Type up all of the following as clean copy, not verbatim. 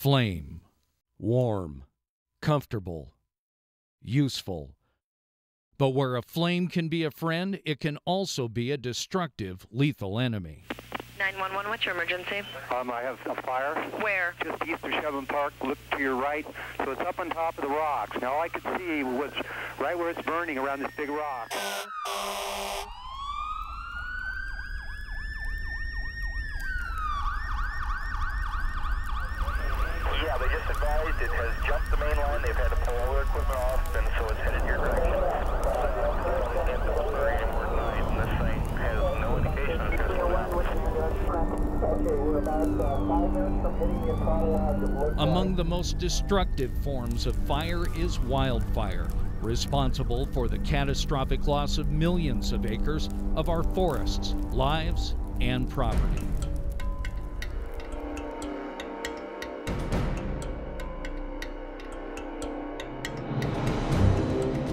Flame. Warm. Comfortable. Useful. But where a flame can be a friend, it can also be a destructive, lethal enemy. 911, what's your emergency? I have a fire. Where? Just east of Chevron Park. Look to your right. So it's up on top of the rocks. Now all I could see was right where it's burning around this big rock. Yeah, they just advised it has jumped the main line. They've had to pull all their equipment off, and so it's headed your direction. This thing has no indication of Among the most destructive forms of fire is wildfire, responsible for the catastrophic loss of millions of acres of our forests, lives, and property.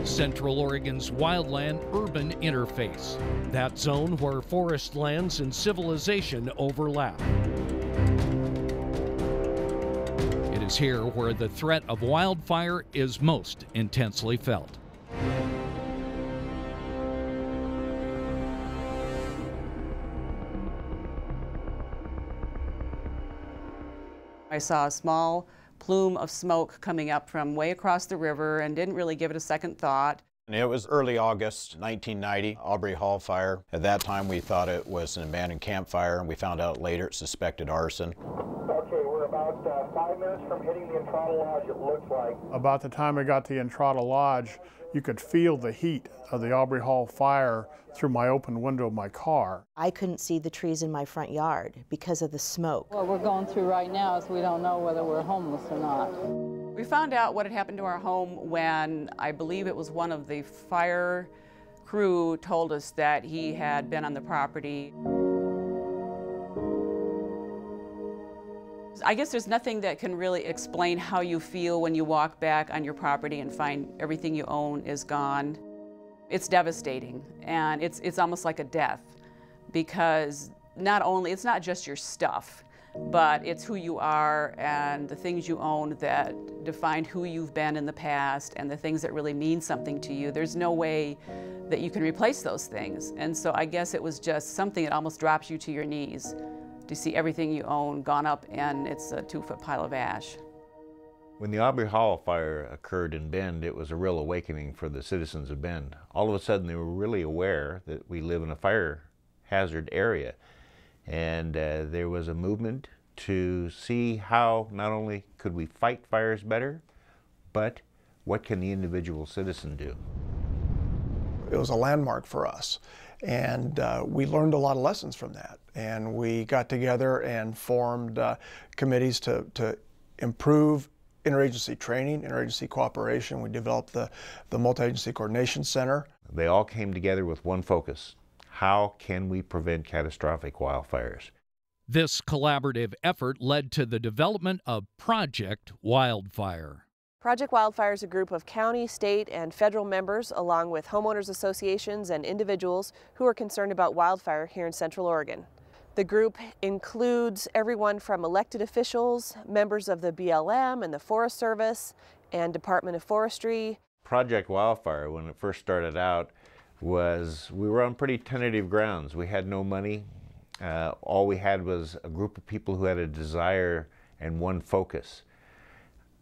Central Oregon's wildland-urban interface, that zone where forest lands and civilization overlap. It is here where the threat of wildfire is most intensely felt. I saw a small plume of smoke coming up from way across the river and didn't really give it a second thought. And it was early August 1990, Aubrey Hall fire. At that time we thought it was an abandoned campfire, and we found out later it suspected arson. Okay, we're about 5 minutes from hitting the Entrada Lodge, it looks like. About the time I got to Entrada Lodge, you could feel the heat of the Aubrey Hall fire through my open window of my car. I couldn't see the trees in my front yard because of the smoke. What we're going through right now is we don't know whether we're homeless or not. We found out what had happened to our home when I believe it was one of the fire crew told us that he had been on the property. I guess there's nothing that can really explain how you feel when you walk back on your property and find everything you own is gone. It's devastating, and it's almost like a death, because it's not just your stuff, but it's who you are and the things you own that define who you've been in the past and the things that really mean something to you. There's no way that you can replace those things. And so I guess it was just something that almost drops you to your knees to see everything you own gone up, and it's a 2-foot pile of ash. When the Aubrey Hall fire occurred in Bend, it was a real awakening for the citizens of Bend. All of a sudden they were really aware that we live in a fire hazard area. And there was a movement to see how not only could we fight fires better, but what can the individual citizen do? It was a landmark for us, and we learned a lot of lessons from that. And we got together and formed committees to improve interagency training, interagency cooperation. We developed the Multi-Agency Coordination Center. They all came together with one focus: how can we prevent catastrophic wildfires? This collaborative effort led to the development of Project Wildfire. Project Wildfire is a group of county, state, and federal members, along with homeowners associations and individuals who are concerned about wildfire here in Central Oregon. The group includes everyone from elected officials, members of the BLM and the Forest Service, and Department of Forestry. Project Wildfire, when it first started out, we were on pretty tentative grounds. We had no money. All we had was a group of people who had a desire and one focus.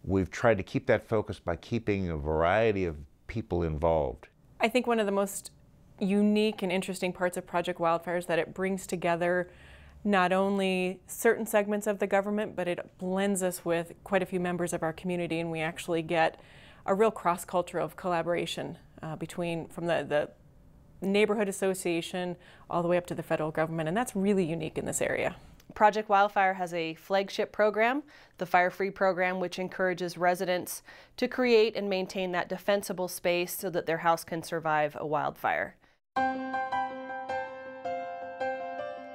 We've tried to keep that focus by keeping a variety of people involved. I think one of the most unique and interesting parts of Project Wildfire is that it brings together not only certain segments of the government, but it blends us with quite a few members of our community, and we actually get a real cross-culture of collaboration from the neighborhood association all the way up to the federal government, and that's really unique in this area. Project Wildfire has a flagship program, the Fire Free program, which encourages residents to create and maintain that defensible space so that their house can survive a wildfire.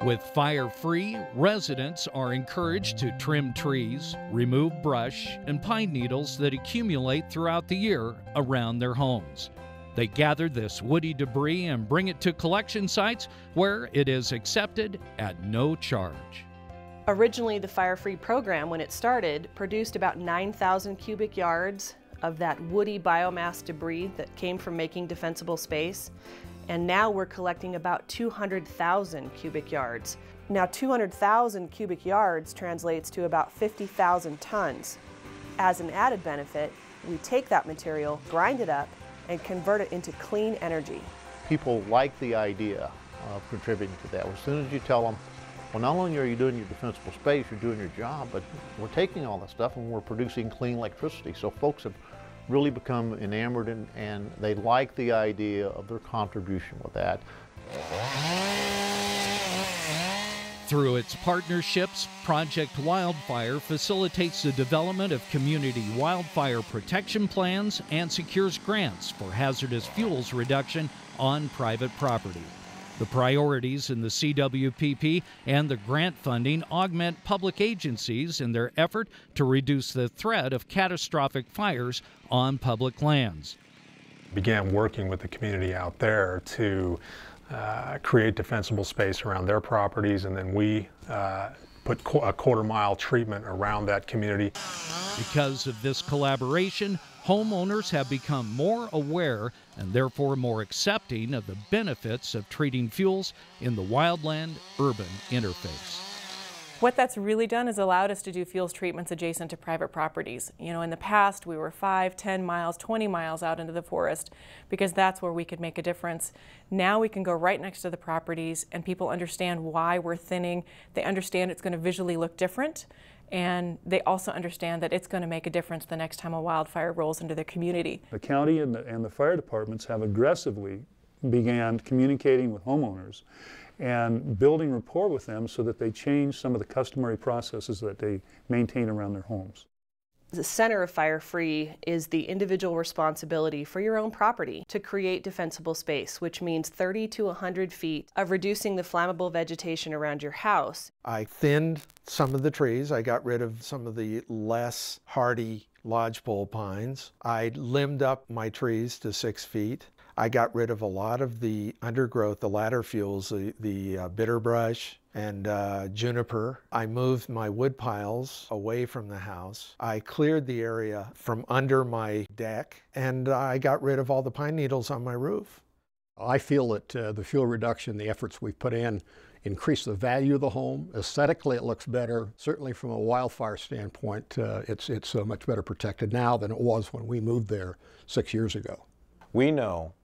With Fire Free, residents are encouraged to trim trees, remove brush and pine needles that accumulate throughout the year around their homes. They gather this woody debris and bring it to collection sites where it is accepted at no charge. Originally, the Fire Free program, when it started, produced about 9,000 cubic yards of that woody biomass debris that came from making defensible space. And now we're collecting about 200,000 cubic yards. Now 200,000 cubic yards translates to about 50,000 tons. As an added benefit, we take that material, grind it up, and convert it into clean energy. People like the idea of contributing to that. As soon as you tell them, well, not only are you doing your defensible space, you're doing your job, but we're taking all that stuff and we're producing clean electricity. So folks have really become enamored and they like the idea of their contribution with that. Through its partnerships, Project Wildfire facilitates the development of community wildfire protection plans and secures grants for hazardous fuels reduction on private property. The priorities in the CWPP and the grant funding augment public agencies in their effort to reduce the threat of catastrophic fires on public lands. Began working with the community out there to create defensible space around their properties, and then we put a quarter-mile treatment around that community. Because of this collaboration, homeowners have become more aware and therefore more accepting of the benefits of treating fuels in the wildland-urban interface. What that's really done is allowed us to do fuels treatments adjacent to private properties. You know, in the past we were 5, 10 miles, 20 miles out into the forest because that's where we could make a difference. Now we can go right next to the properties and people understand why we're thinning. They understand it's going to visually look different, and they also understand that it's going to make a difference the next time a wildfire rolls into their community. The county and the fire departments have aggressively began communicating with homeowners and building rapport with them so that they change some of the customary processes that they maintain around their homes. The center of Fire Free is the individual responsibility for your own property to create defensible space, which means 30 to 100 feet of reducing the flammable vegetation around your house. I thinned some of the trees. I got rid of some of the less hardy lodgepole pines. I limbed up my trees to 6 feet. I got rid of a lot of the undergrowth, the ladder fuels, the bitter brush and juniper. I moved my wood piles away from the house. I cleared the area from under my deck, and I got rid of all the pine needles on my roof. I feel that the fuel reduction, the efforts we've put in, increase the value of the home. Aesthetically, it looks better. Certainly from a wildfire standpoint, it's so much better protected now than it was when we moved there 6 years ago. We know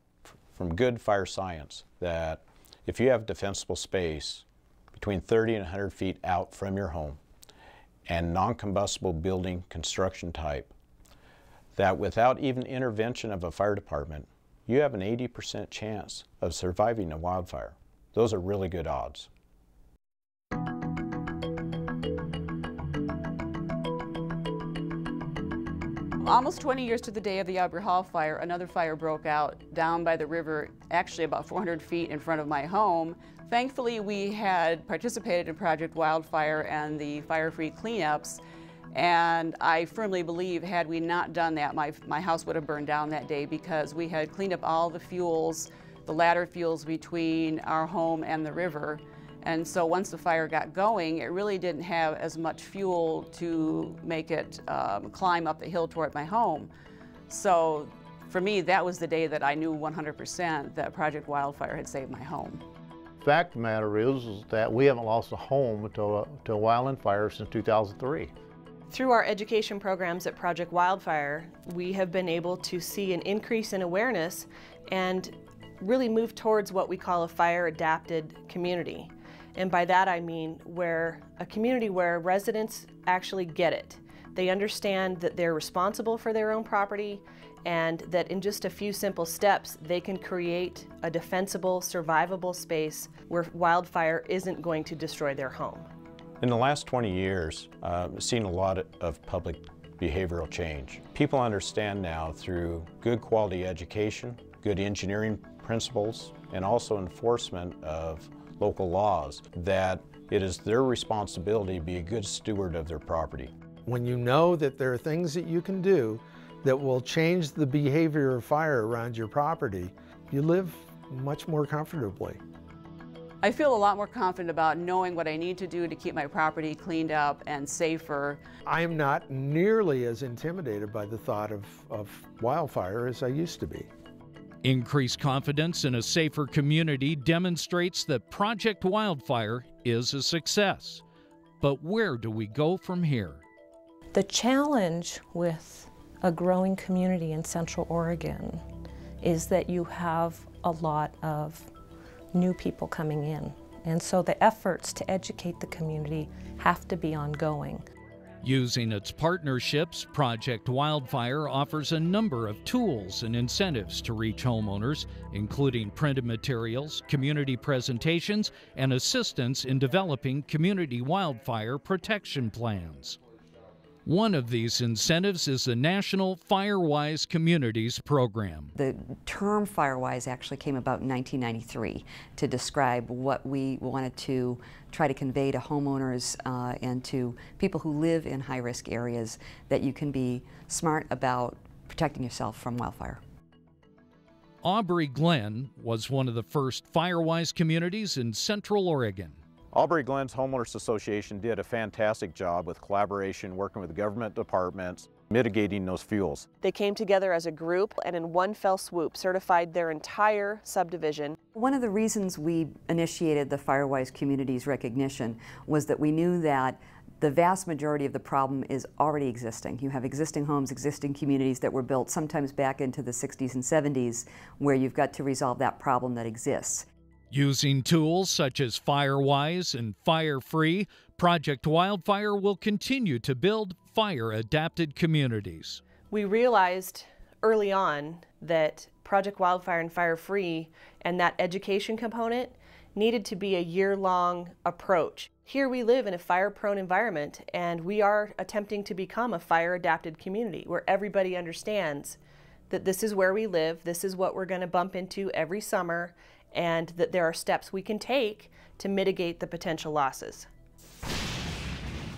from good fire science that if you have defensible space between 30 and 100 feet out from your home and non-combustible building construction type, that without even intervention of a fire department, you have an 80% chance of surviving a wildfire. Those are really good odds. Almost 20 years to the day of the Aubrey Hall fire, another fire broke out down by the river, actually about 400 feet in front of my home. Thankfully, we had participated in Project Wildfire and the fire-free cleanups, and I firmly believe had we not done that, my house would have burned down that day because we had cleaned up all the fuels, the ladder fuels between our home and the river. And so once the fire got going, it really didn't have as much fuel to make it climb up the hill toward my home. So for me, that was the day that I knew 100% that Project Wildfire had saved my home. The fact of the matter is that we haven't lost a home to a wildland fire since 2003. Through our education programs at Project Wildfire, we have been able to see an increase in awareness and really move towards what we call a fire-adapted community. And by that I mean a community where residents actually get it. They understand that they're responsible for their own property and that in just a few simple steps they can create a defensible, survivable space where wildfire isn't going to destroy their home. In the last 20 years, I've seen a lot of public behavioral change. People understand now through good quality education, good engineering principles, and also enforcement of local laws that it is their responsibility to be a good steward of their property. When you know that there are things that you can do that will change the behavior of fire around your property, you live much more comfortably. I feel a lot more confident about knowing what I need to do to keep my property cleaned up and safer. I'm not nearly as intimidated by the thought of wildfire as I used to be. Increased confidence in a safer community demonstrates that Project Wildfire is a success. But where do we go from here? The challenge with a growing community in Central Oregon is that you have a lot of new people coming in. And so the efforts to educate the community have to be ongoing. Using its partnerships, Project Wildfire offers a number of tools and incentives to reach homeowners, including printed materials, community presentations, and assistance in developing community wildfire protection plans. One of these incentives is the National FireWise Communities Program. The term FireWise actually came about in 1993 to describe what we wanted to try to convey to homeowners and to people who live in high-risk areas, that you can be smart about protecting yourself from wildfire. Aubrey Glen was one of the first FireWise communities in Central Oregon. Aubrey Glen's Homeowners Association did a fantastic job with collaboration, working with government departments, mitigating those fuels. They came together as a group and in one fell swoop certified their entire subdivision. One of the reasons we initiated the FireWise Communities recognition was that we knew that the vast majority of the problem is already existing. You have existing homes, existing communities that were built sometimes back into the 60s and 70s, where you've got to resolve that problem that exists. Using tools such as FireWise and FireFree, Project Wildfire will continue to build fire-adapted communities. We realized early on that Project Wildfire and FireFree and that education component needed to be a year-long approach. Here we live in a fire-prone environment, and we are attempting to become a fire-adapted community where everybody understands that this is where we live, this is what we're going to bump into every summer, and that there are steps we can take to mitigate the potential losses.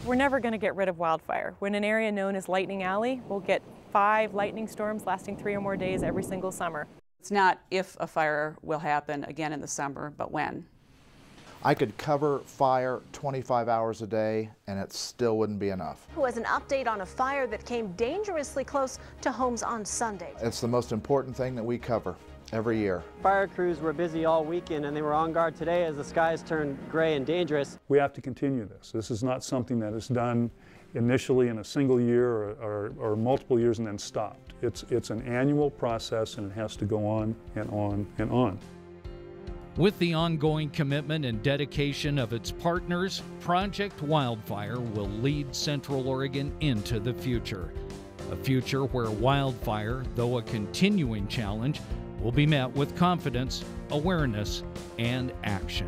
We're never going to get rid of wildfire. We're in an area known as Lightning Alley. We'll get 5 lightning storms lasting 3 or more days every single summer. It's not if a fire will happen again in the summer, but when. I could cover fire 25 hours a day and it still wouldn't be enough. Who has an update on a fire that came dangerously close to homes on Sunday. It's the most important thing that we cover every year. Fire crews were busy all weekend and they were on guard today as the skies turned gray and dangerous. We have to continue this. This is not something that is done initially in a single year or multiple years and then stopped. It's an annual process, and it has to go on and on and on. With the ongoing commitment and dedication of its partners, Project Wildfire will lead Central Oregon into the future. A future where wildfire, though a continuing challenge, will be met with confidence, awareness, and action.